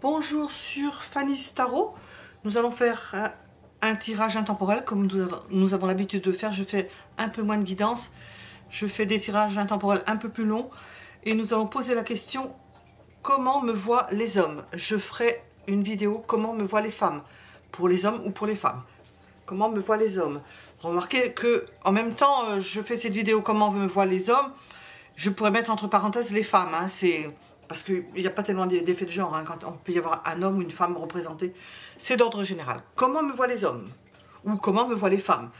Bonjour sur Fanny's Tarot. Nous allons faire un tirage intemporel comme nous avons l'habitude de faire. Je fais un peu moins de guidance. Je fais des tirages intemporels un peu plus longs. Et nous allons poser la question: comment me voient les hommes? Je ferai une vidéo comment me voient les femmes. Pour les hommes ou pour les femmes. Comment me voient les hommes. Remarquez que en même temps, je fais cette vidéo comment me voient les hommes. Je pourrais mettre entre parenthèses les femmes. C'est... Parce qu'il n'y a pas tellement d'effet de genre, quand on peut y avoir un homme ou une femme représentés. C'est d'ordre général. Comment me voient les hommes? Ou comment me voient les femmes?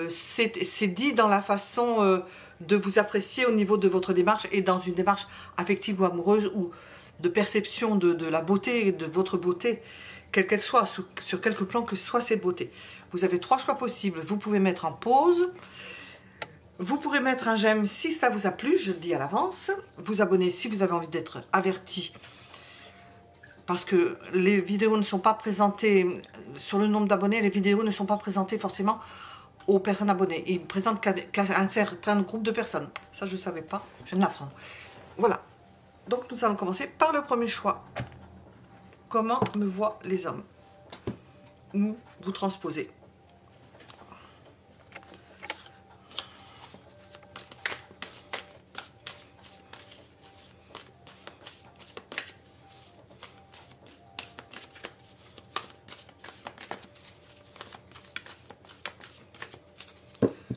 C'est dit dans la façon de vous apprécier au niveau de votre démarche et dans une démarche affective ou amoureuse ou de perception de la beauté, de votre beauté, quelle qu'elle soit, sur quelque plan que soit cette beauté. Vous avez 3 choix possibles. Vous pouvez mettre en pause. Vous pourrez mettre un j'aime si ça vous a plu, je le dis à l'avance. Vous abonner si vous avez envie d'être averti. Parce que les vidéos ne sont pas présentées, sur le nombre d'abonnés, les vidéos ne sont pas présentées forcément aux personnes abonnées. Ils ne présentent qu'à un certain groupe de personnes. Ça, je ne savais pas, je viens de l'apprendre. Voilà. Donc, nous allons commencer par le premier choix. Comment me voient les hommes? Ou vous transposez.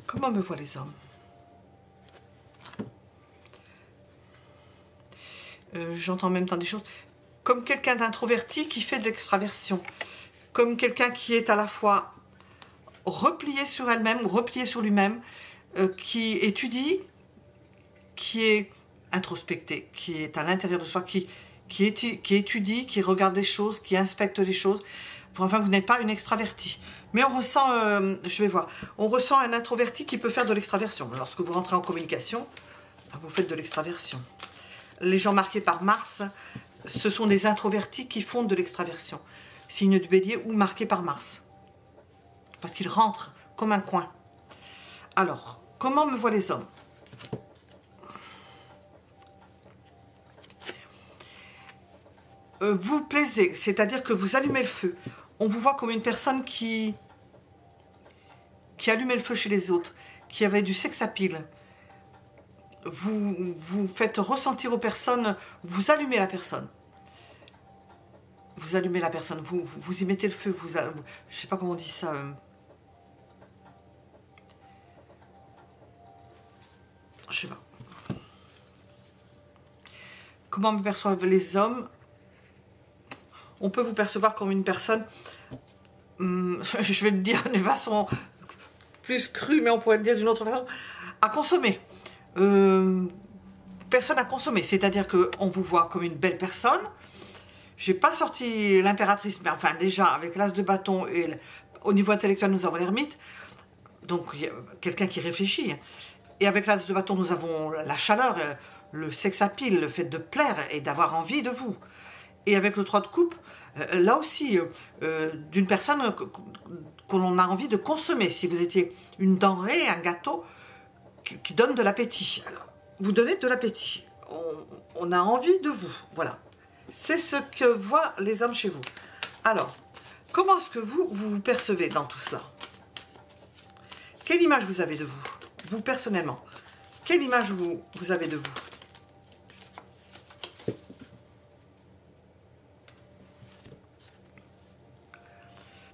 Comment me voient les hommes? J'entends en même temps des choses. Comme quelqu'un d'introverti qui fait de l'extraversion. Comme quelqu'un qui est à la fois replié sur elle-même ou replié sur lui-même, qui étudie, qui est introspecté, qui est à l'intérieur de soi, qui étudie, qui regarde les choses, qui inspecte les choses. Enfin, vous n'êtes pas une extravertie. Mais on ressent, je vais voir, on ressent un introverti qui peut faire de l'extraversion. Lorsque vous rentrez en communication, vous faites de l'extraversion. Les gens marqués par Mars, ce sont des introvertis qui font de l'extraversion. Signe du Bélier ou marqués par Mars. Parce qu'ils rentrent comme un coin. Alors, comment me voient les hommes? Vous plaisez, c'est-à-dire que vous allumez le feu. On vous voit comme une personne qui allumait le feu chez les autres, qui avait du sex-appeal. Vous faites ressentir aux personnes, vous allumez la personne. Vous allumez la personne, vous y mettez le feu, je ne sais pas comment on dit ça. Je sais pas. Comment me perçoivent les hommes? On peut vous percevoir comme une personne, je vais le dire d'une façon plus crue, mais on pourrait le dire d'une autre façon, à consommer. Personne à consommer, c'est-à-dire qu'on vous voit comme une belle personne. J'ai pas sorti l'impératrice, mais enfin déjà avec l'as de bâton et au niveau intellectuel nous avons l'ermite, donc il y a quelqu'un qui réfléchit. Et avec l'as de bâton nous avons la chaleur, le sex-appeal, le fait de plaire et d'avoir envie de vous. Et avec le 3 de coupe, là aussi, d'une personne que l'on a envie de consommer. Si vous étiez une denrée, un gâteau qui donne de l'appétit. Vous donnez de l'appétit. On a envie de vous. Voilà. C'est ce que voient les hommes chez vous. Alors, comment est-ce que vous percevez dans tout cela? Quelle image vous avez de vous? Vous, personnellement. Quelle image vous avez de vous?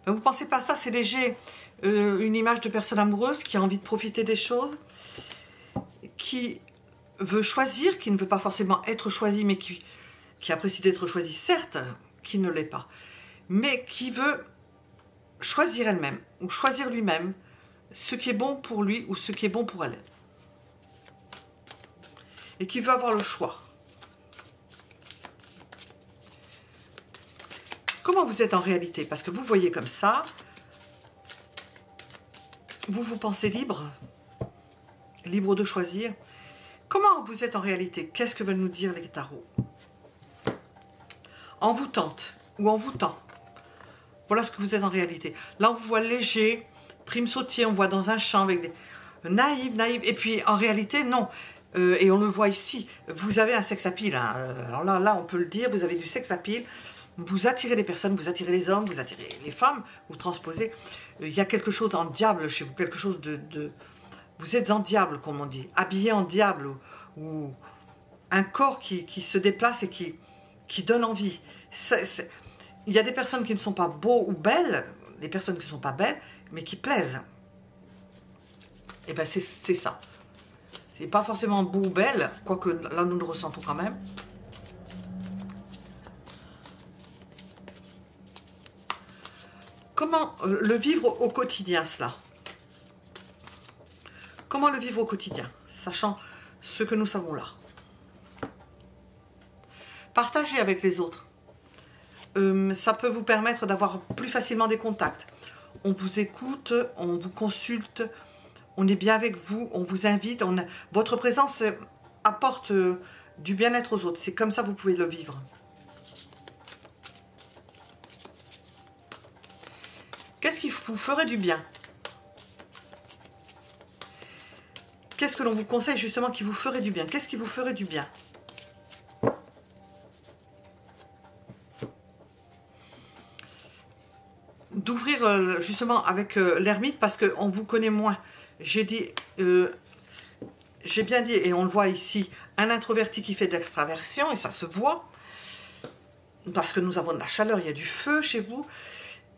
Vous ne pensez pas à ça, c'est léger. Une image de personne amoureuse qui a envie de profiter des choses, qui veut choisir, qui ne veut pas forcément être choisie, mais qui apprécie d'être choisie, certes, qui ne l'est pas, mais qui veut choisir elle-même, ou choisir lui-même, ce qui est bon pour lui ou ce qui est bon pour elle. Et qui veut avoir le choix. Comment vous êtes en réalité? Parce que vous voyez comme ça, vous pensez libre, libre de choisir. Comment vous êtes en réalité? Qu'est-ce que veulent nous dire les tarots? Envoûtante ou envoûtant. Voilà ce que vous êtes en réalité. Là, on vous voit léger, prime sautier, on voit dans un champ avec des naïfs. Et puis, en réalité, non. Et on le voit ici, vous avez un sex appeal. Hein. Alors là, on peut le dire, vous avez du sex appeal. Vous attirez les personnes, vous attirez les hommes, vous attirez les femmes, vous transposez. Il y a quelque chose en diable chez vous, quelque chose de... Vous êtes en diable, comme on dit, habillé en diable, ou un corps qui se déplace et qui donne envie. Il y a des personnes qui ne sont pas beaux ou belles, des personnes qui ne sont pas belles, mais qui plaisent. Et bien c'est ça. C'est pas forcément beau ou belle, quoique là nous le ressentons quand même. Comment le vivre au quotidien, cela? Comment le vivre au quotidien, sachant ce que nous savons là? Partagez avec les autres. Ça peut vous permettre d'avoir plus facilement des contacts. On vous écoute, on vous consulte, on est bien avec vous, on vous invite. Votre présence apporte du bien-être aux autres. C'est comme ça que vous pouvez le vivre. Qu'est-ce qui vous ferait du bien? Qu'est-ce que l'on vous conseille justement qui vous ferait du bien? Qu'est-ce qui vous ferait du bien? D'ouvrir justement avec l'ermite parce qu'on vous connaît moins. J'ai bien dit, et on le voit ici, un introverti qui fait de l'extraversion, et ça se voit, parce que nous avons de la chaleur, il y a du feu chez vous.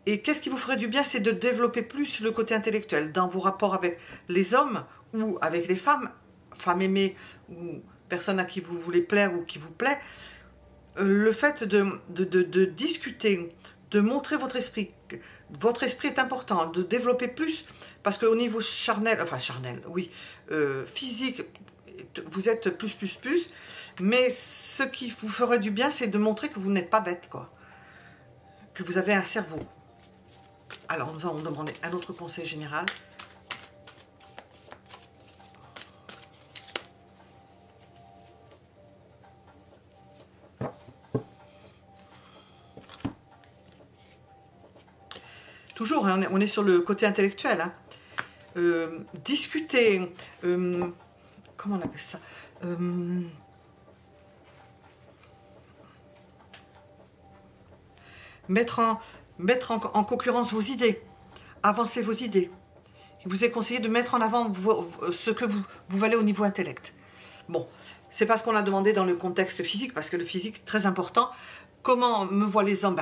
Et qu'est-ce qui vous ferait du bien? C'est de développer plus le côté intellectuel dans vos rapports avec les hommes ou avec les femmes, femmes aimées ou personnes à qui vous voulez plaire ou qui vous plaît. Le fait de discuter, de montrer votre esprit est important, de développer plus, parce qu'au niveau charnel, enfin charnel, oui, physique, vous êtes plus, mais ce qui vous ferait du bien, c'est de montrer que vous n'êtes pas bête, quoi, que vous avez un cerveau. Alors, nous allons demander un autre conseil général. Toujours, hein, on est sur le côté intellectuel. Hein. Discuter, comment on appelle ça? Mettre en concurrence vos idées, avancer vos idées. Il vous est conseillé de mettre en avant ce que vous valez au niveau intellect. Bon, c'est pas ce qu'on a demandé dans le contexte physique, parce que le physique, très important. Comment me voient les hommes?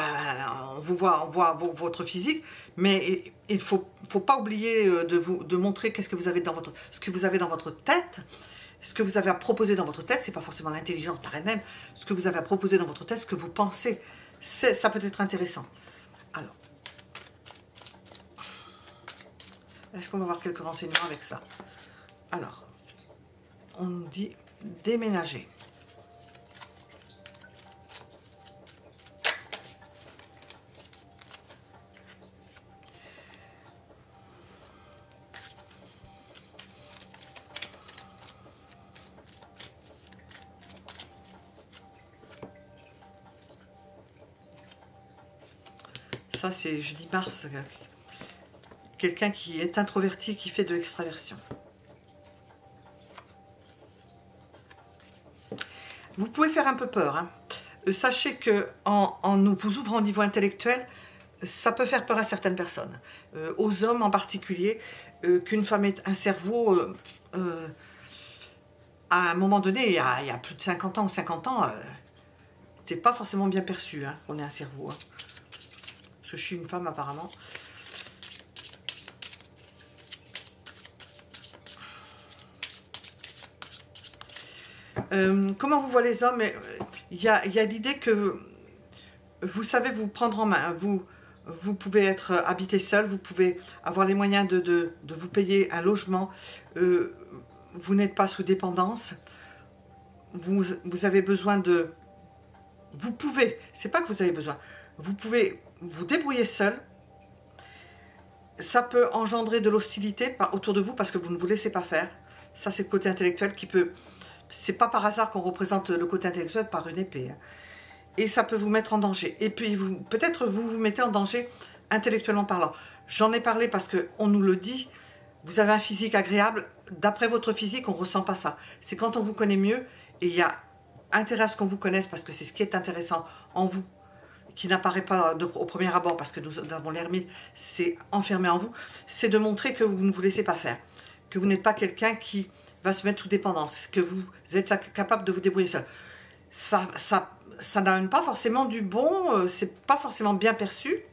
On voit votre physique, mais il ne faut pas oublier de montrer ce que vous avez dans votre tête. Ce que vous avez à proposer dans votre tête, c'est pas forcément l'intelligence par elle-même. Ce que vous avez à proposer dans votre tête, ce que vous pensez, ça peut être intéressant. Alors, est-ce qu'on va avoir quelques renseignements avec ça? Alors, on nous dit déménager. Ça, c'est jeudi mars. Quelqu'un qui est introverti, qui fait de l'extraversion. Vous pouvez faire un peu peur. Hein. Sachez que en vous ouvrant au niveau intellectuel, ça peut faire peur à certaines personnes. Aux hommes en particulier, qu'une femme ait un cerveau, à un moment donné, il y a plus de 50 ans ou 50 ans, c'est pas forcément bien perçu hein, qu'on ait un cerveau. Hein. Parce que je suis une femme apparemment. Comment vous voyez les hommes? Il y a l'idée que vous savez vous prendre en main. Vous pouvez être habité seul, vous pouvez avoir les moyens de vous payer un logement. Vous n'êtes pas sous dépendance. Vous avez besoin de... Vous pouvez, c'est pas que vous avez besoin. Vous pouvez vous débrouiller seul. Ça peut engendrer de l'hostilité autour de vous parce que vous ne vous laissez pas faire. Ça, c'est le côté intellectuel qui peut... C'est pas par hasard qu'on représente le côté intellectuel par une épée. Hein. Et ça peut vous mettre en danger. Et puis, peut-être vous mettez en danger intellectuellement parlant. J'en ai parlé parce qu'on nous le dit. Vous avez un physique agréable. D'après votre physique, on ne ressent pas ça. C'est quand on vous connaît mieux. Et il y a intérêt à ce qu'on vous connaisse parce que c'est ce qui est intéressant en vous. qui n'apparaît pas au premier abord parce que nous avons l'ermite, c'est enfermé en vous, c'est de montrer que vous ne vous laissez pas faire, que vous n'êtes pas quelqu'un qui va se mettre sous dépendance, que vous êtes capable de vous débrouiller seul. Ça n'amène pas forcément du bon, c'est pas forcément bien perçu,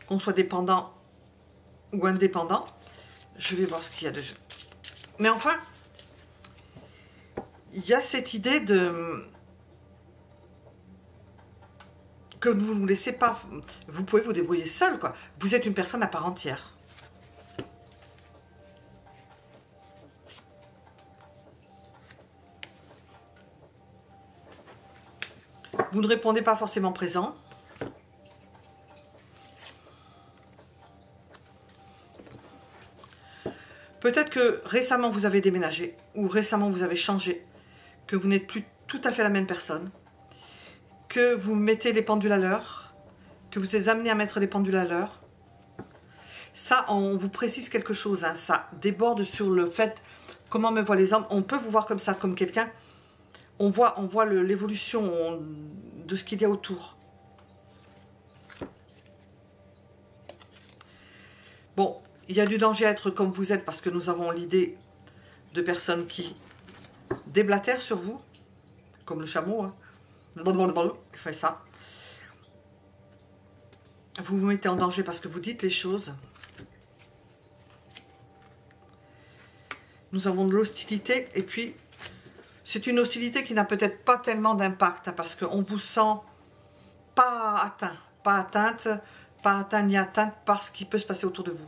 qu'on soit dépendant ou indépendant. Je vais voir ce qu'il y a de... Mais enfin, il y a cette idée de... que vous ne vous laissez pas... Vous pouvez vous débrouiller seul, quoi. Vous êtes une personne à part entière. Vous ne répondez pas forcément présent. Peut-être que récemment vous avez déménagé ou récemment vous avez changé, que vous n'êtes plus tout à fait la même personne, que vous mettez les pendules à l'heure, que vous êtes amené à mettre les pendules à l'heure. Ça, on vous précise quelque chose, hein, ça déborde sur le fait comment me voient les hommes. On peut vous voir comme ça, comme quelqu'un. On voit l'évolution de ce qu'il y a autour. Bon, il y a du danger à être comme vous êtes parce que nous avons l'idée de personnes qui déblatèrent sur vous, comme le chameau. Hein. Il fait ça. Vous vous mettez en danger parce que vous dites les choses. Nous avons de l'hostilité et puis c'est une hostilité qui n'a peut-être pas tellement d'impact hein, parce qu'on vous sent pas atteint, pas atteint ni atteinte par ce qui peut se passer autour de vous.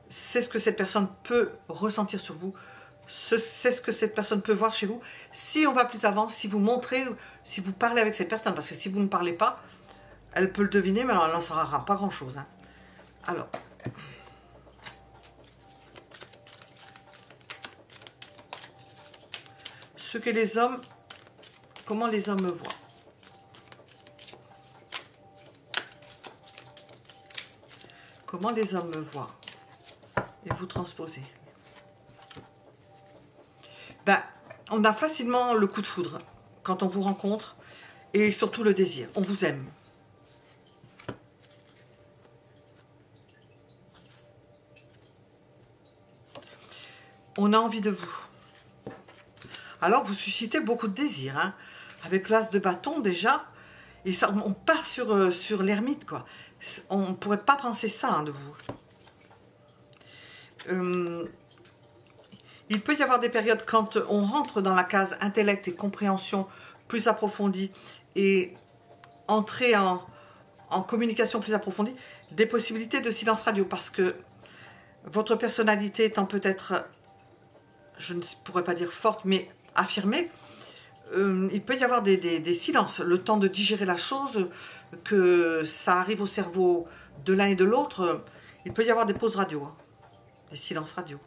C'est ce que cette personne peut ressentir sur vous, c'est ce que cette personne peut voir chez vous. Si on va plus avant, si vous montrez, si vous parlez avec cette personne, parce que si vous ne parlez pas, elle peut le deviner, mais alors elle n'en saura pas grand-chose. Hein. Alors, ce que les hommes, comment les hommes me voient. Comment les hommes me voient. Et vous transposez. Ben, on a facilement le coup de foudre quand on vous rencontre et surtout le désir. On vous aime. On a envie de vous. Alors vous suscitez beaucoup de désir, hein, avec l'as de bâton déjà, et ça, on part sur l'ermite, quoi. On ne pourrait pas penser ça hein, de vous. Il peut y avoir des périodes quand on rentre dans la case intellect et compréhension plus approfondie et entrer en communication plus approfondie, des possibilités de silence radio parce que votre personnalité étant peut-être, je ne pourrais pas dire forte, mais affirmée, il peut y avoir des silences, le temps de digérer la chose, que ça arrive au cerveau de l'un et de l'autre, il peut y avoir des pauses radio, hein, des silences radio.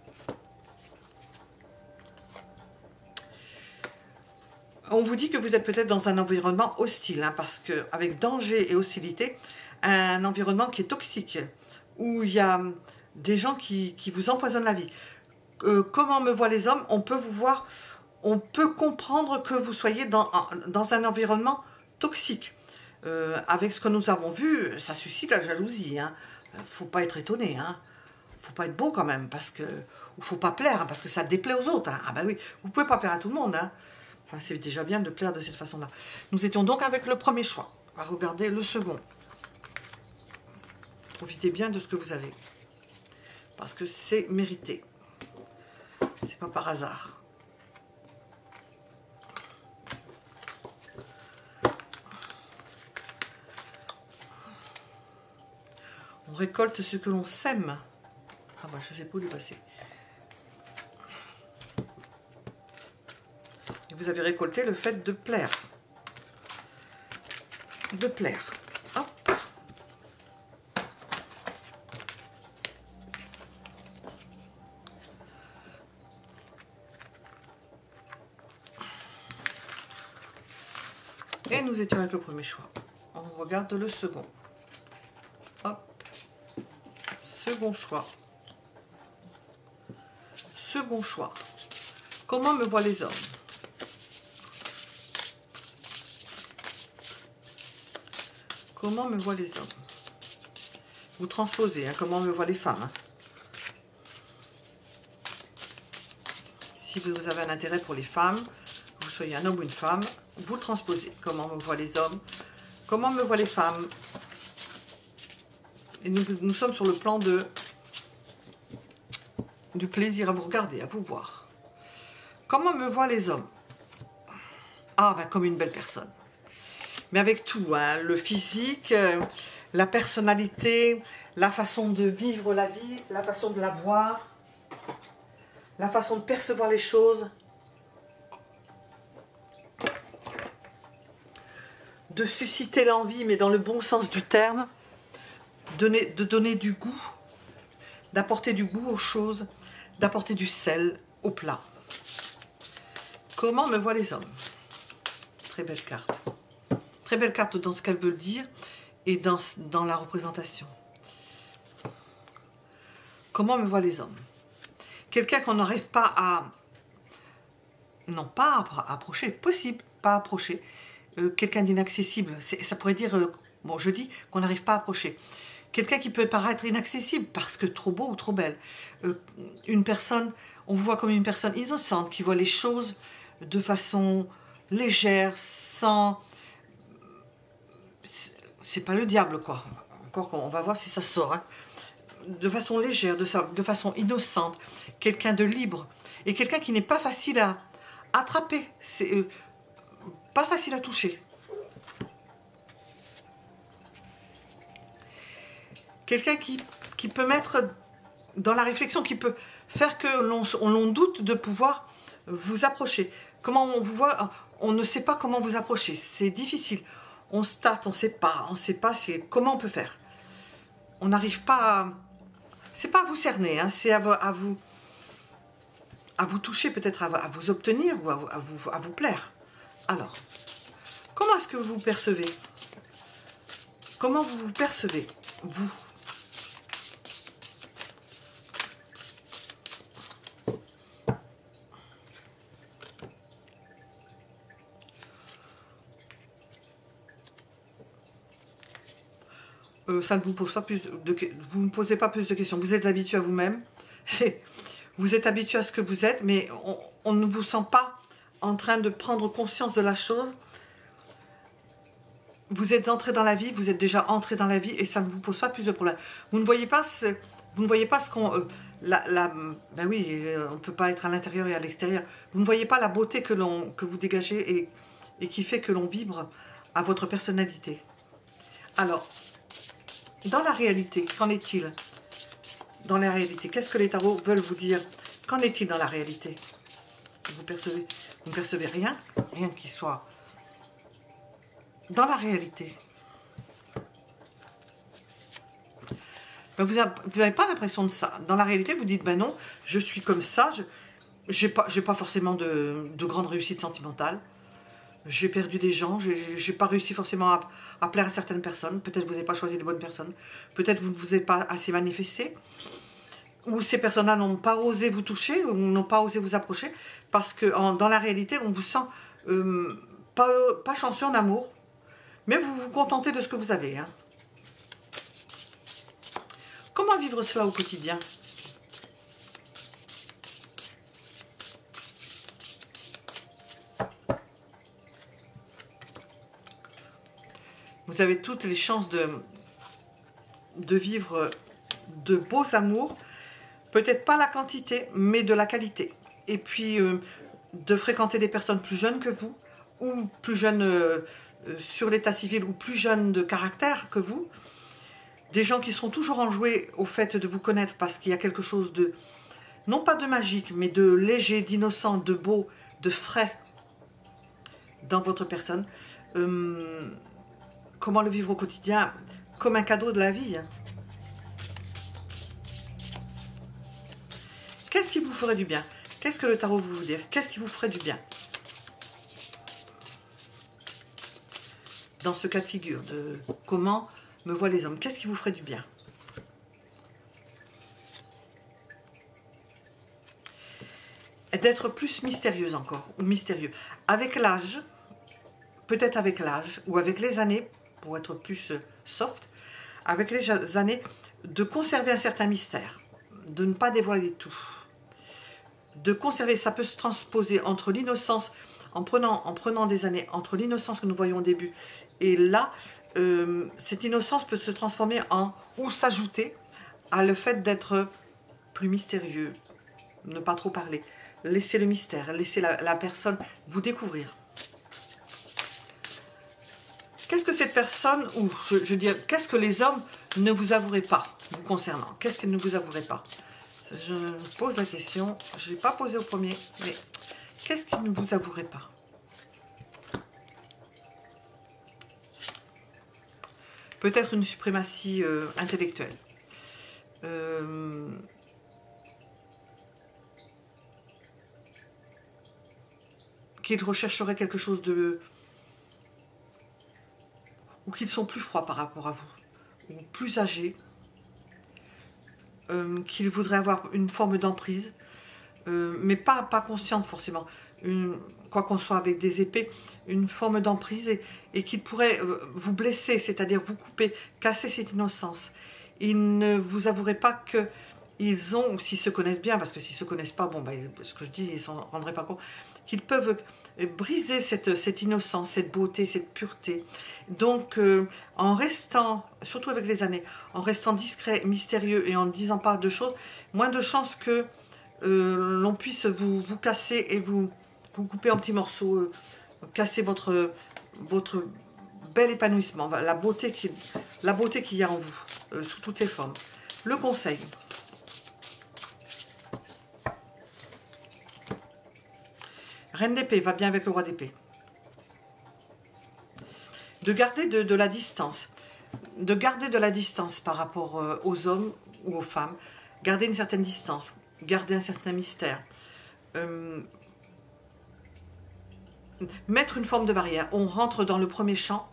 On vous dit que vous êtes peut-être dans un environnement hostile, hein, parce qu'avec danger et hostilité, un environnement qui est toxique, où il y a des gens qui vous empoisonnent la vie. Comment me voient les hommes? On peut vous voir, on peut comprendre que vous soyez dans un environnement toxique. Avec ce que nous avons vu, ça suscite la jalousie. Hein. Faut pas être étonné. Hein. Faut pas être beau quand même, parce que ou faut pas plaire, parce que ça déplaît aux autres. Hein. Ah ben oui, vous pouvez pas plaire à tout le monde. Hein. Enfin, c'est déjà bien de plaire de cette façon-là. Nous étions donc avec le premier choix. On va regarder le second. Profitez bien de ce que vous avez, parce que c'est mérité. C'est pas par hasard. On récolte ce que l'on sème. Ah bah je sais pas où le passer. Et vous avez récolté le fait de plaire. De plaire. Hop. Et nous étions avec le premier choix. On regarde le second. Hop. Second choix. Second choix. Comment me voient les hommes? Comment me voient les hommes? Vous transposez, hein, comment me voient les femmes, hein. Si vous avez un intérêt pour les femmes, que vous soyez un homme ou une femme, vous transposez. Comment me voient les hommes? Comment me voient les femmes? Et nous sommes sur le plan du plaisir à vous regarder, à vous voir. Comment me voient les hommes? Ah, ben comme une belle personne. Mais avec tout, hein, le physique, la personnalité, la façon de vivre la vie, la façon de la voir, la façon de percevoir les choses, de susciter l'envie, mais dans le bon sens du terme, de donner du goût, d'apporter du goût aux choses, d'apporter du sel au plat. Comment me voient les hommes? Très belle carte. Très belle carte dans ce qu'elle veut dire et dans la représentation. Comment me voient les hommes? Quelqu'un qu'on n'arrive pas à... Non, pas à approcher, possible, pas approcher. Quelqu'un d'inaccessible. Ça pourrait dire... bon, je dis qu'on n'arrive pas à approcher. Quelqu'un qui peut paraître inaccessible parce que trop beau ou trop belle. Une personne, on vous voit comme une personne innocente qui voit les choses de façon légère, sans... C'est pas le diable, quoi. Encore, on va voir si ça sort. Hein. De façon légère, de façon innocente. Quelqu'un de libre. Et quelqu'un qui n'est pas facile à attraper. C'est pas facile à toucher. Quelqu'un qui peut mettre dans la réflexion, qui peut faire que l'on doute de pouvoir vous approcher. Comment on vous voit, on ne sait pas comment vous approcher. C'est difficile. On se tâte, on ne sait pas comment on peut faire. On n'arrive pas à... C'est pas à vous cerner, hein, c'est à vous toucher, peut-être à vous obtenir ou à vous plaire. Alors, comment est-ce que vous vous percevez? Comment vous vous percevez, vous? Ça ne vous pose pas plus vous ne posez pas plus de questions. Vous êtes habitué à vous-même. Vous êtes habitué à ce que vous êtes, mais on ne vous sent pas en train de prendre conscience de la chose. Vous êtes entré dans la vie, vous êtes déjà entré dans la vie et ça ne vous pose pas plus de problèmes. Vous ne voyez pas ce qu'on... ben oui, on ne peut pas être à l'intérieur et à l'extérieur. Vous ne voyez pas la beauté que vous dégagez et qui fait que l'on vibre à votre personnalité. Alors... Dans la réalité, qu'en est-il? Dans la réalité, qu'est-ce que les tarots veulent vous dire? Qu'en est-il dans la réalité? Vous ne percevez rien? Rien qui soit dans la réalité. Ben vous n'avez pas l'impression de ça. Dans la réalité, vous dites, ben non, je suis comme ça, j'ai pas forcément de grande réussite sentimentale. J'ai perdu des gens, j'ai pas réussi forcément à plaire à certaines personnes. Peut-être vous n'avez pas choisi les bonnes personnes. Peut-être vous ne vous êtes pas assez manifesté. Ou ces personnes-là n'ont pas osé vous toucher, ou n'ont pas osé vous approcher. Parce que dans la réalité, on vous sent pas chanceux en amour. Mais vous vous contentez de ce que vous avez. Hein. Comment vivre cela au quotidien ? Vous avez toutes les chances de vivre de beaux amours, peut-être pas la quantité, mais de la qualité. Et puis, de fréquenter des personnes plus jeunes que vous, ou plus jeunes sur l'état civil, ou plus jeunes de caractère que vous. Des gens qui seront toujours enjoués au fait de vous connaître parce qu'il y a quelque chose de, non pas de magique, mais de léger, d'innocent, de beau, de frais dans votre personne. Comment le vivre au quotidien comme un cadeau de la vie. Qu'est-ce qui vous ferait du bien? Qu'est-ce que le tarot veut vous dire? Qu'est-ce qui vous ferait du bien? Dans ce cas de figure, de comment me voient les hommes, qu'est-ce qui vous ferait du bien? D'être plus mystérieuse encore, ou mystérieux. Avec l'âge, peut-être avec l'âge, ou avec les années, pour être plus soft, avec les années, de conserver un certain mystère, de ne pas dévoiler tout, de conserver, ça peut se transposer entre l'innocence, en prenant des années, entre l'innocence que nous voyons au début, et là, cette innocence peut se transformer en, ou s'ajouter à le fait d'être plus mystérieux, ne pas trop parler, laisser le mystère, laisser la personne vous découvrir. Qu'est-ce que cette personne, ou je veux dire, qu'est-ce que les hommes ne vous avoueraient pas vous concernant? Qu'est-ce qu'ils ne vous avoueraient pas? Je pose la question, je n'ai pas posé au premier, mais qu'est-ce qu'ils ne vous avoueraient pas? Peut-être une suprématie intellectuelle. Qu'ils rechercheraient quelque chose de... ou qu'ils sont plus froids par rapport à vous, ou plus âgés, qu'ils voudraient avoir une forme d'emprise, mais pas consciente forcément, quoi qu'on soit avec des épées, une forme d'emprise, et qu'ils pourraient vous blesser, c'est-à-dire vous couper, casser cette innocence. Ils ne vous avoueraient pas qu'ils ont, s'ils se connaissent bien, parce que s'ils ne se connaissent pas, bon, bah, ce que je dis, ils ne s'en rendraient pas compte, qu'ils peuvent briser cette innocence, cette beauté, cette pureté. Donc, en restant, surtout avec les années, en restant discret, mystérieux et en ne disant pas de choses, moins de chances que l'on puisse vous casser et vous couper en petits morceaux, casser votre bel épanouissement, la beauté qu'il y a en vous, sous toutes ses formes. Le conseil. Reine d'épée va bien avec le roi d'épée. De garder de la distance. De garder de la distance par rapport aux hommes ou aux femmes. Garder une certaine distance. Garder un certain mystère. Mettre une forme de barrière. On rentre dans le premier champ.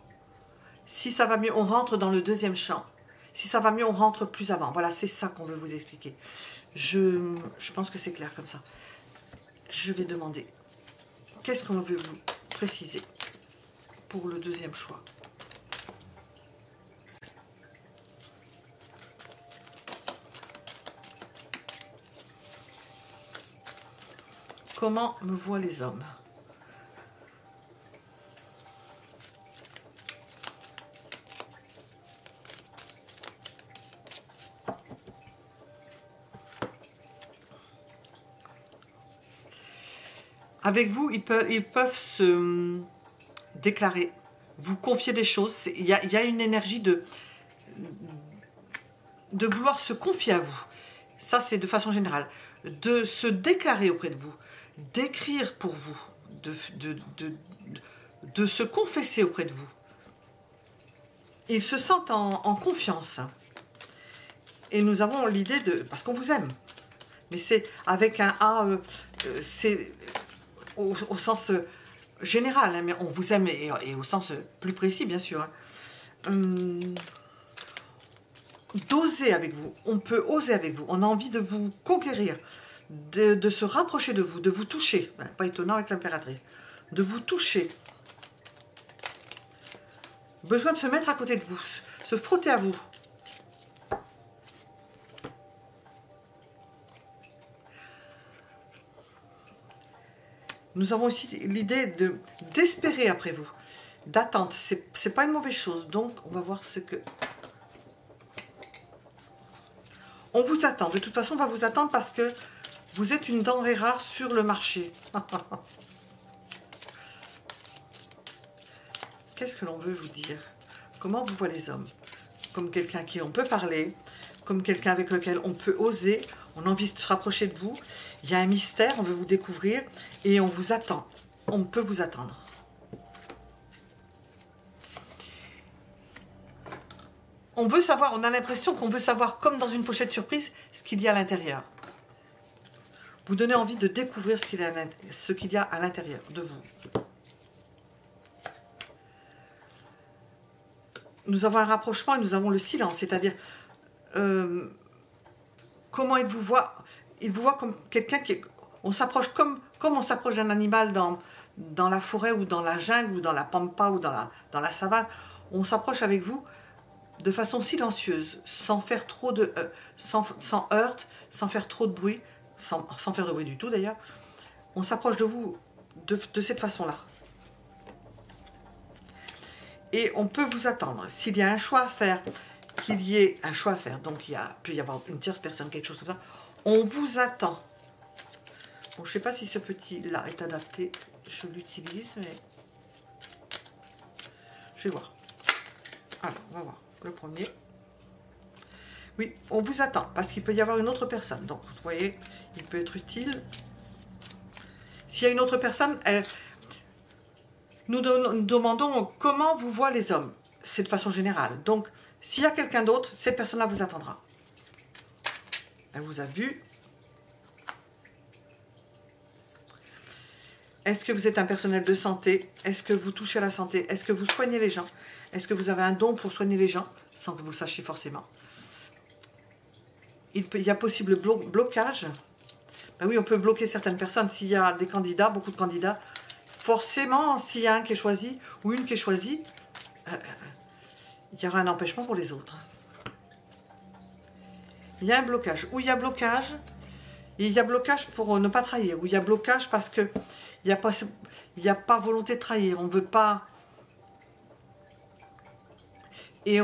Si ça va mieux, on rentre dans le deuxième champ. Si ça va mieux, on rentre plus avant. Voilà, c'est ça qu'on veut vous expliquer. Je pense que c'est clair comme ça. Je vais demander... Qu'est-ce qu'on veut vous préciser pour le deuxième choix? Comment me voient les hommes? Avec vous, ils peuvent se déclarer, vous confier des choses. Il y a une énergie de vouloir se confier à vous. Ça, c'est de façon générale. De se déclarer auprès de vous, d'écrire pour vous, de se confesser auprès de vous. Ils se sentent en confiance. Et nous avons l'idée de... Parce qu'on vous aime. Mais c'est avec un A, c'est... Au sens général, hein, mais on vous aime et au sens plus précis, bien sûr. Hein. D'oser avec vous, on peut oser avec vous, on a envie de vous conquérir, de se rapprocher de vous toucher, pas étonnant avec l'impératrice, de vous toucher. Besoin de se mettre à côté de vous, se frotter à vous. Nous avons aussi l'idée d'espérer après vous, d'attente. C'est pas une mauvaise chose. Donc, on va voir ce que... On vous attend. De toute façon, on va vous attendre parce que vous êtes une denrée rare sur le marché. Qu'est-ce que l'on veut vous dire? Comment vous voient les hommes? Comme quelqu'un à qui on peut parler, comme quelqu'un avec lequel on peut oser, on a envie de se rapprocher de vous. Il y a un mystère, on veut vous découvrir et on vous attend. On peut vous attendre. On veut savoir, on a l'impression qu'on veut savoir, comme dans une pochette surprise, ce qu'il y a à l'intérieur. Vous donnez envie de découvrir ce qu'il y a à l'intérieur de vous. Nous avons un rapprochement et nous avons le silence, c'est-à-dire comment il vous voit. Il vous voit comme quelqu'un qui... On s'approche comme on s'approche d'un animal dans la forêt ou dans la jungle ou dans la pampa ou dans la savane. On s'approche avec vous de façon silencieuse, sans faire trop de sans heurte, sans faire trop de bruit, sans faire de bruit du tout d'ailleurs. On s'approche de vous de cette façon-là. Et on peut vous attendre. S'il y a un choix à faire, qu'il y ait un choix à faire, donc peut y avoir une tierce personne, quelque chose comme ça, on vous attend. Bon, je ne sais pas si ce petit-là est adapté. Je l'utilise, mais je vais voir. Alors, on va voir. Le premier. Oui, on vous attend, parce qu'il peut y avoir une autre personne. Donc, vous voyez, il peut être utile. S'il y a une autre personne, nous demandons comment vous voient les hommes. C'est de façon générale. Donc, s'il y a quelqu'un d'autre, cette personne-là vous attendra. Elle vous a vu. Est-ce que vous êtes un personnel de santé? Est-ce que vous touchez à la santé? Est-ce que vous soignez les gens? Est-ce que vous avez un don pour soigner les gens? Sans que vous le sachiez forcément. Il y a possible blocage. Ben oui, on peut bloquer certaines personnes. S'il y a des candidats, beaucoup de candidats, forcément, s'il y a un qui est choisi ou une qui est choisie, il y aura un empêchement pour les autres. Il y a un blocage. Où il y a blocage, il y a blocage pour ne pas trahir. Où il y a blocage parce que il n'y a pas volonté de trahir. On ne veut pas... Et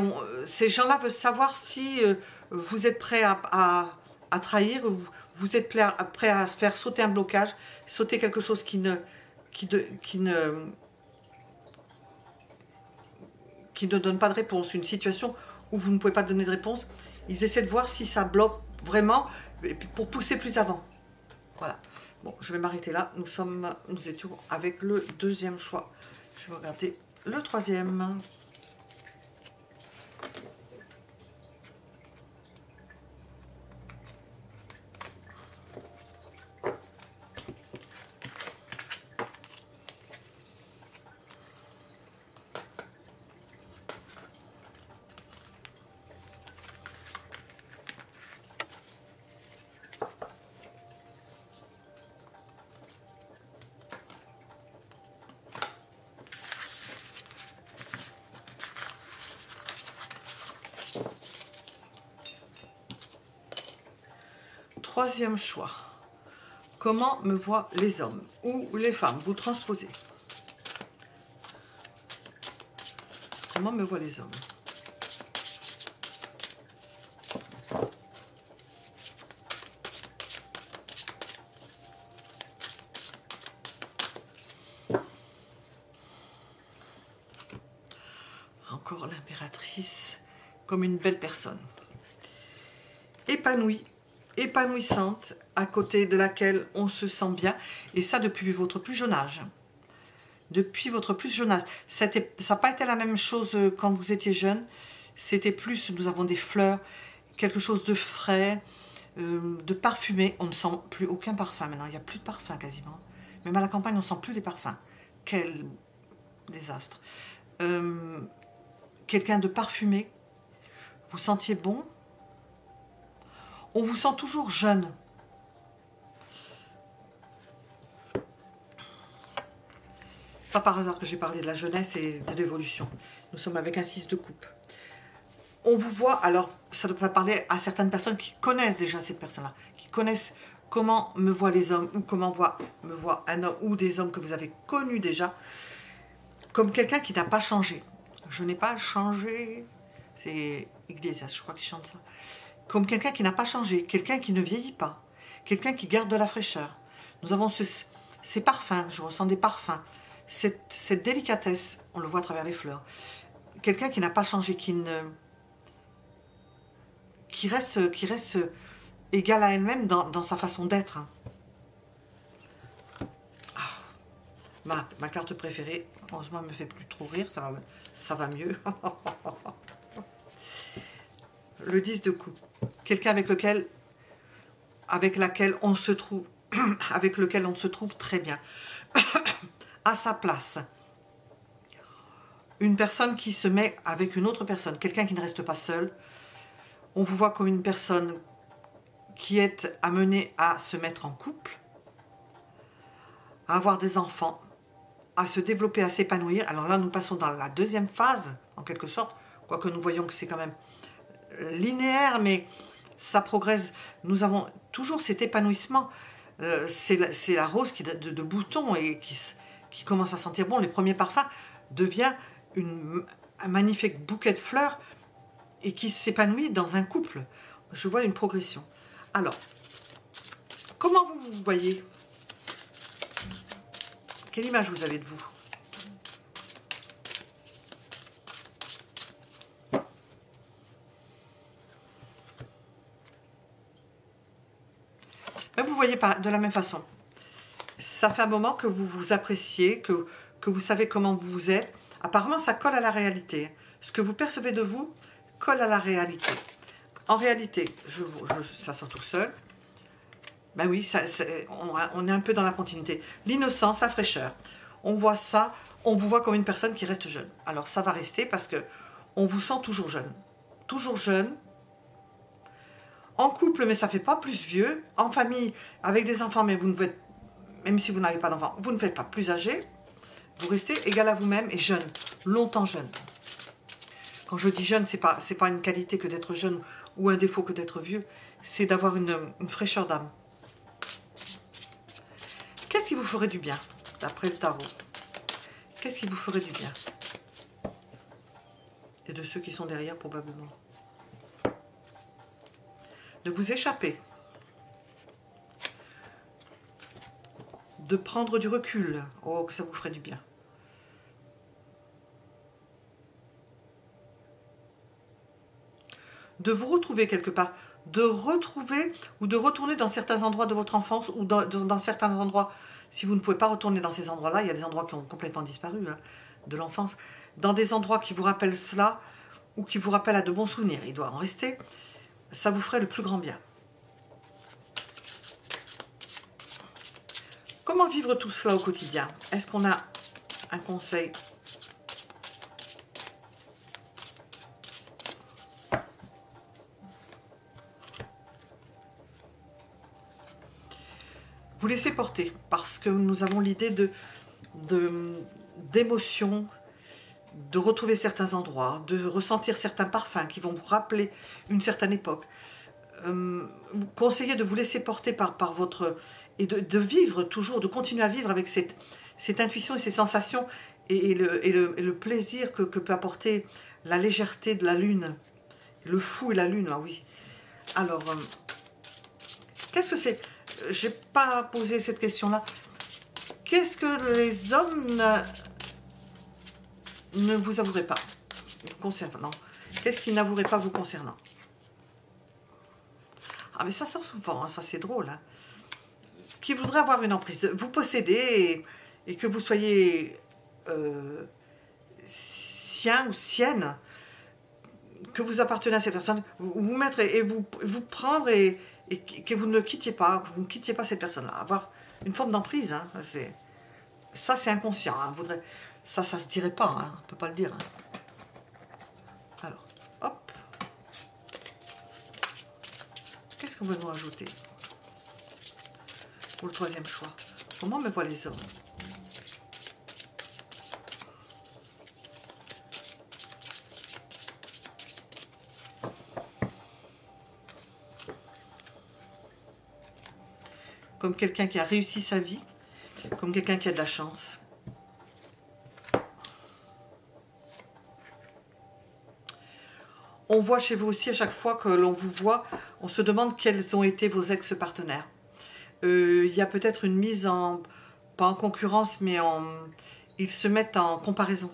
ces gens-là veulent savoir si vous êtes prêt à trahir, vous êtes prêt à faire sauter un blocage, sauter quelque chose qui ne donne pas de réponse, une situation où vous ne pouvez pas donner de réponse. Ils essaient de voir si ça bloque vraiment pour pousser plus avant. Voilà. Bon, je vais m'arrêter là. Nous étions avec le deuxième choix. Je vais regarder le troisième. Troisième choix. Comment me voient les hommes ou les femmes? Vous transposez. Comment me voient les hommes? Encore l'impératrice, comme une belle personne. Épanouie. Épanouissante, à côté de laquelle on se sent bien, et ça depuis votre plus jeune âge. Depuis votre plus jeune âge. Ça n'a pas été la même chose quand vous étiez jeune, c'était plus, nous avons des fleurs, quelque chose de frais, de parfumé. On ne sent plus aucun parfum maintenant, il n'y a plus de parfum quasiment. Même à la campagne, on ne sent plus les parfums. Quel désastre. Quelqu'un de parfumé, vous sentiez bon. On vous sent toujours jeune. Pas par hasard que j'ai parlé de la jeunesse et de l'évolution. Nous sommes avec un 6 de coupe. On vous voit, alors ça devrait parler à certaines personnes qui connaissent déjà cette personne-là, qui connaissent comment me voient les hommes, ou comment me voit un homme, ou des hommes que vous avez connus déjà, comme quelqu'un qui n'a pas changé. Je n'ai pas changé. C'est Iglesias, je crois qu'il chante ça. Comme quelqu'un qui n'a pas changé, quelqu'un qui ne vieillit pas, quelqu'un qui garde de la fraîcheur. Nous avons ces parfums, je ressens des parfums, cette délicatesse, on le voit à travers les fleurs. Quelqu'un qui n'a pas changé, qui reste égale à elle-même dans sa façon d'être. Ah, ma carte préférée, heureusement elle ne me fait plus trop rire, ça va mieux. Le 10 de coupe. Quelqu'un avec lequel on se trouve, avec lequel on se trouve très bien, à sa place. Une personne qui se met avec une autre personne, quelqu'un qui ne reste pas seul. On vous voit comme une personne qui est amenée à se mettre en couple, à avoir des enfants, à se développer, à s'épanouir. Alors là, nous passons dans la deuxième phase, en quelque sorte, quoique nous voyons que c'est quand même linéaire, mais ça progresse. Nous avons toujours cet épanouissement. C'est la rose de boutons et qui commence à sentir bon. Les premiers parfums devient un magnifique bouquet de fleurs et qui s'épanouit dans un couple. Je vois une progression. Alors, comment vous vous voyez? Quelle image vous avez de vous? Ben, vous voyez pas de la même façon. Ça fait un moment que vous vous appréciez, que vous savez comment vous êtes. Apparemment, ça colle à la réalité. Ce que vous percevez de vous colle à la réalité. En réalité, ça sort tout seul. Ben oui, on est un peu dans la continuité. L'innocence, la fraîcheur. On voit ça, on vous voit comme une personne qui reste jeune. Alors ça va rester parce que on vous sent toujours jeune. Toujours jeune. En couple, mais ça ne fait pas plus vieux. En famille, avec des enfants, mais vous ne faites, même si vous n'avez pas d'enfants, vous ne faites pas plus âgé. Vous restez égal à vous-même et jeune. Longtemps jeune. Quand je dis jeune, ce n'est pas une qualité que d'être jeune ou un défaut que d'être vieux. C'est d'avoir une fraîcheur d'âme. Qu'est-ce qui vous ferait du bien, d'après le tarot? Qu'est-ce qui vous ferait du bien? Et de ceux qui sont derrière, probablement. De vous échapper. De prendre du recul. Oh, que ça vous ferait du bien. De vous retrouver quelque part. De retrouver ou de retourner dans certains endroits de votre enfance ou dans certains endroits. Si vous ne pouvez pas retourner dans ces endroits-là, il y a des endroits qui ont complètement disparu hein, de l'enfance. Dans des endroits qui vous rappellent cela ou qui vous rappellent à de bons souvenirs. Il doit en rester. Ça vous ferait le plus grand bien. Comment vivre tout cela au quotidien? Est-ce qu'on a un conseil? Vous laissez porter parce que nous avons l'idée d'émotions, de retrouver certains endroits, de ressentir certains parfums qui vont vous rappeler une certaine époque. Vous conseillez de vous laisser porter par votre... et de vivre toujours, de continuer à vivre avec cette intuition et ces sensations et le plaisir que peut apporter la légèreté de la lune, le fou et la lune, ah oui. Alors, qu'est-ce que c'est? J'ai pas posé cette question-là. Qu'est-ce que les hommes ne vous avoueraient pas concernant? Qu'est-ce qu'ils n'avoueraient pas vous concernant? Ah mais ça sort souvent, hein, ça c'est drôle. Hein. Qui voudrait avoir une emprise, vous possédez et que vous soyez sien ou sienne, que vous appartenez à cette personne, vous mettre et vous prendre et que vous ne le quittiez pas, que vous ne quittiez pas cette personne-là, avoir une forme d'emprise, hein, ça c'est inconscient, hein, ça se dirait pas, hein, on ne peut pas le dire. Hein. Alors, hop, qu'est-ce qu'on veut nous rajouter pour le troisième choix? Comment me voient les hommes? Comme quelqu'un qui a réussi sa vie, comme quelqu'un qui a de la chance. On voit chez vous aussi, à chaque fois que l'on vous voit, on se demande quels ont été vos ex-partenaires. Il y a peut-être une mise en, pas en concurrence, mais ils se mettent en comparaison.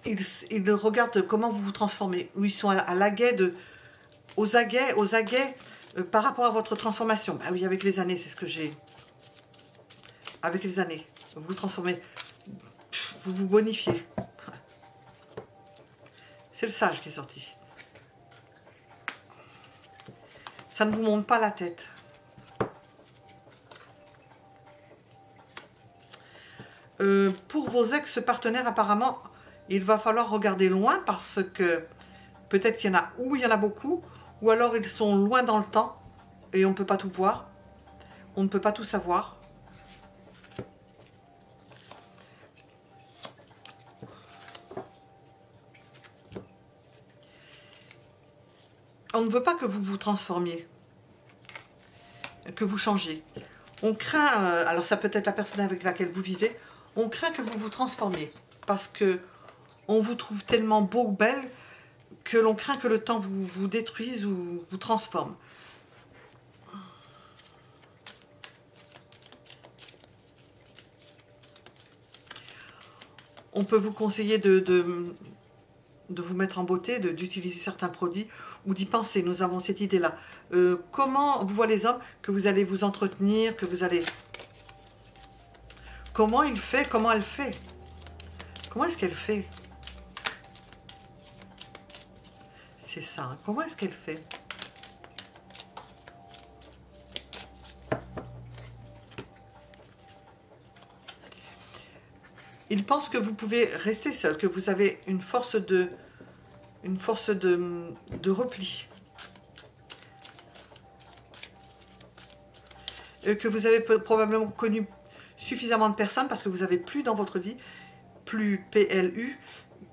Ils regardent comment vous vous transformez, où ils sont à l'aguet, aux aguets par rapport à votre transformation. Ah oui, avec les années, c'est ce que j'ai. Avec les années, vous vous transformez, vous vous bonifiez. C'est le sage qui est sorti. Ça ne vous monte pas la tête. Pour vos ex-partenaires, apparemment, il va falloir regarder loin parce que peut-être qu'il y en a, ou il y en a beaucoup, ou alors ils sont loin dans le temps et on ne peut pas tout voir, on ne peut pas tout savoir. On ne veut pas que vous vous transformiez, que vous changiez. On craint, alors ça peut être la personne avec laquelle vous vivez, on craint que vous vous transformiez parce que on vous trouve tellement beau ou belle que l'on craint que le temps vous détruise ou vous transforme. On peut vous conseiller de vous mettre en beauté, d'utiliser certains produits ou d'y penser. Nous avons cette idée-là. Comment vous voyez les hommes, que vous allez vous entretenir, que vous allez... Comment il fait, comment elle fait? Comment est-ce qu'elle fait? C'est ça, hein. Comment est-ce qu'elle fait? Il pense que vous pouvez rester seul, que vous avez une force de repli. Que vous avez probablement connu suffisamment de personnes parce que vous n'avez plus dans votre vie, plus PLU,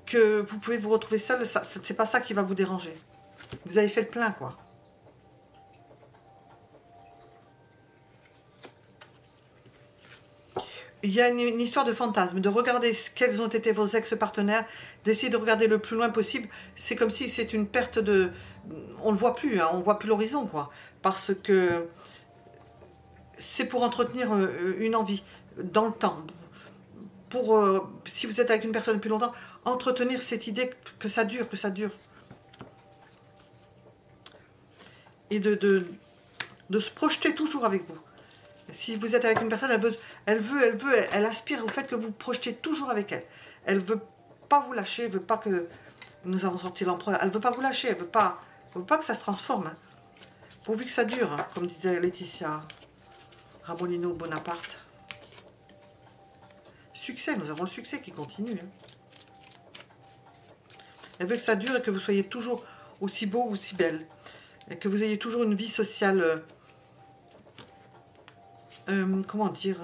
que vous pouvez vous retrouver seul. C'est pas ça qui va vous déranger. Vous avez fait le plein, quoi. Il y a une histoire de fantasme, de regarder quels ont été vos ex-partenaires, d'essayer de regarder le plus loin possible. C'est comme si c'est une perte de... On ne le voit plus, hein, on ne voit plus l'horizon, quoi. Parce que c'est pour entretenir une envie dans le temps. Pour, si vous êtes avec une personne depuis longtemps, entretenir cette idée que ça dure, que ça dure. Et de se projeter toujours avec vous. Si vous êtes avec une personne, elle aspire au fait que vous projetez toujours avec elle. Elle ne veut pas vous lâcher, elle ne veut pas que... Nous avons sorti l'empereur, elle ne veut pas vous lâcher, elle ne veut pas que ça se transforme. Hein. Pourvu que ça dure, hein, comme disait Laetitia Ramolino Bonaparte. Succès, nous avons le succès qui continue. Hein. Elle veut que ça dure et que vous soyez toujours aussi beau, aussi belle. Et que vous ayez toujours une vie sociale... comment dire,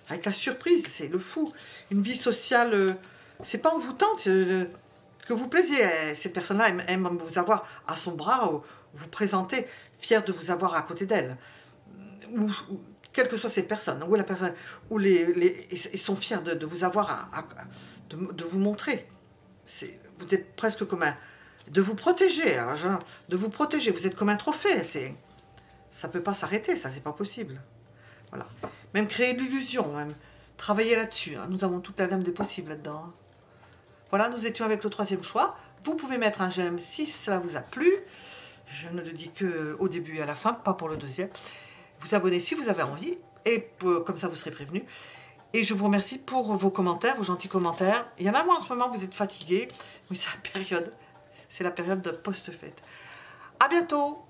avec la surprise, c'est le fou. Une vie sociale, c'est pas envoûtante, que vous plaisiez. Cette personne-là aime vous avoir à son bras, ou vous présenter, fière de vous avoir à côté d'elle. Ou quelle que soit cette personne, ou la personne, ou ils sont fiers de vous avoir, de vous montrer. Vous êtes presque comme un... De vous protéger, alors, genre, de vous protéger. Vous êtes comme un trophée, c'est... Ça ne peut pas s'arrêter, ça, c'est pas possible. Voilà. Même créer de l'illusion, même travailler là-dessus. Hein. Nous avons toute la gamme des possibles là-dedans. Hein. Voilà, nous étions avec le troisième choix. Vous pouvez mettre un j'aime si cela vous a plu. Je ne le dis qu'au début et à la fin, pas pour le deuxième. Vous abonnez si vous avez envie, et comme ça vous serez prévenu. Et je vous remercie pour vos commentaires, vos gentils commentaires. Il y en a moi en ce moment, vous êtes fatigués. Oui, c'est la période de post-fête. À bientôt!